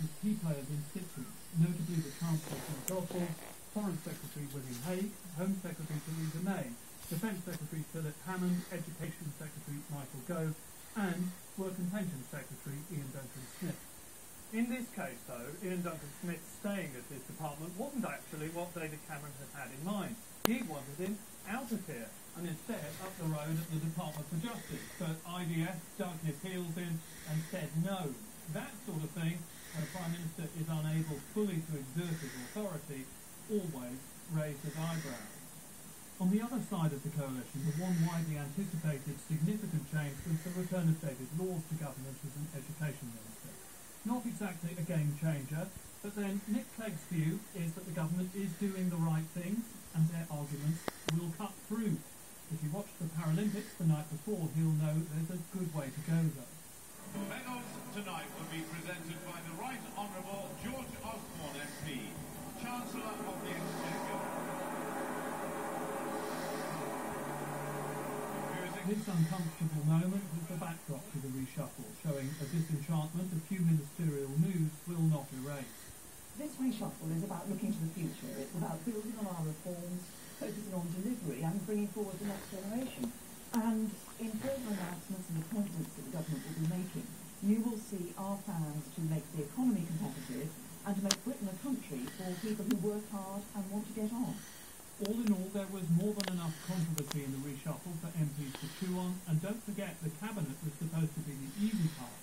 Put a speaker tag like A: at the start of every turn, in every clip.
A: as key players in situ, notably the Chancellor John Osborne, Foreign Secretary William Hague, Home Secretary Theresa May, Defence Secretary Philip Hammond, Education Secretary Michael Gove, and Work and Pensions Secretary Ian Duncan-Smith. In this case, though, Ian Duncan-Smith staying at his department wasn't actually what David Cameron had in mind. He wanted him out of here, and instead up the road at the Department for Justice. But IDF dug his heels in and said no. That sort of thing, when a Prime Minister is unable fully to exert his authority, always raises eyebrows. On the other side of the coalition, the one widely anticipated significant change was the return of David Laws to government as an Education Minister. Not exactly a game changer, but then Nick Clegg's view is that the government is doing the right things, and their arguments will cut through. If you watched the Paralympics the night before, he'll know there's a good way to go, though.
B: Medals tonight will be presented by the Right Honourable George Osborne MP, Chancellor of the Exchequer.
A: This uncomfortable moment was the backdrop to the reshuffle, showing a disenchantment a few ministerial moves will not erase.
C: This reshuffle is about looking to the future. It's about building on our reforms, focusing on delivery and bringing forward the next generation. And in further announcements and appointments that the government will be making, you will see our plans to make the economy competitive and to make Britain a country for people who work hard and want to get on.
A: All in all, there was more than enough controversy in the reshuffle for MPs to chew on, and don't forget the Cabinet was supposed to be the easy part.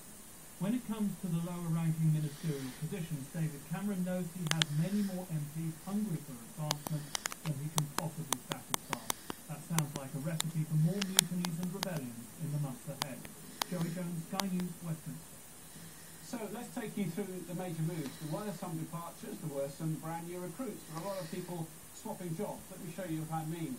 A: When it comes to the lower-ranking ministerial positions, David Cameron knows he has many more MPs hungry for advancement than he can possibly satisfy. That sounds like a recipe for more mutinies and rebellions in the months ahead. Joey Jones, Sky News, Westminster.
D: So let's take you through the major moves. There were some departures, there were some brand new recruits. There were a lot of people swapping jobs. Let me show you what I mean.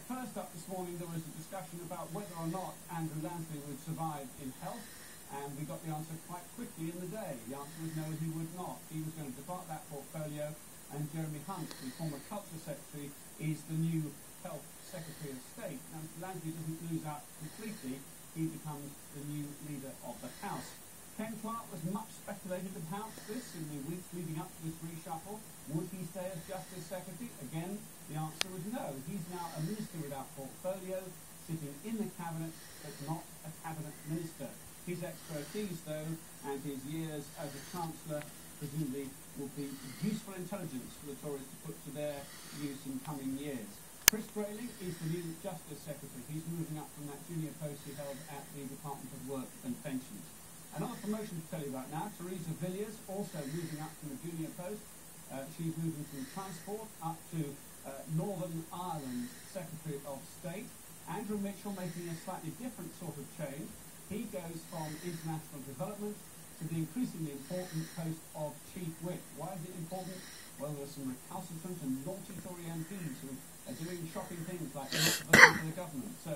D: First up this morning, there was a discussion about whether or not Andrew Lansley would survive in health, and we got the answer quite quickly in the day. The answer was no, he would not. He was going to depart that portfolio, and Jeremy Hunt, the former Culture Secretary, is the new Health Secretary of State. Now, Lansley doesn't lose out completely. He becomes the new leader of the House. Ken Clarke was much speculated about this in the weeks leading up to this reshuffle. Would he stay as Justice Secretary? Again, the answer was no. He's now a minister without portfolio, sitting in the Cabinet, but not a Cabinet Minister. His expertise, though, and his years as a Chancellor, presumably will be useful intelligence for the Tories to put to their use in coming years. Chris Grayling is the new Justice Secretary. He's moving up from that junior post he held at the Department of Work and Pensions. Another promotion to tell you about now, Theresa Villiers, also moving up from a junior post. She's moving from Transport up to Northern Ireland Secretary of State. Andrew Mitchell making a slightly different sort of change. He goes from international development to the increasingly important post of Chief Whip. Why is it important? Well, there are some recalcitrant and naughty Tory MPs who are doing shocking things like not voting for the government. So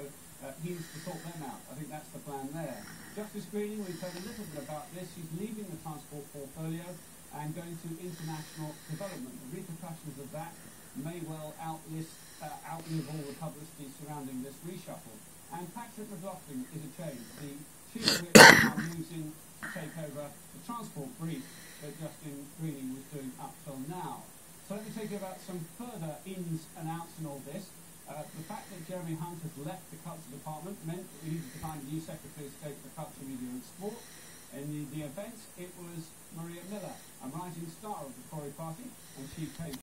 D: he needs to sort them out. I think that's the plan there. Justice Greening, we've heard a little bit about this. He's leaving the transport portfolio and going to international development. The repercussions of that may well outlive all the publicity surrounding this reshuffle. And Patrick McLaughlin is a change. The Chief Whip now moves in to take over the transport brief that Justin Greening was doing up till now. So let me tell you about some further ins and outs in all this. The fact that Jeremy Hunt has left the Culture Department meant that we needed to find a new Secretary of State for Culture, Media and Sport. In the event, it was Maria Miller, a rising star of the Tory party, and she came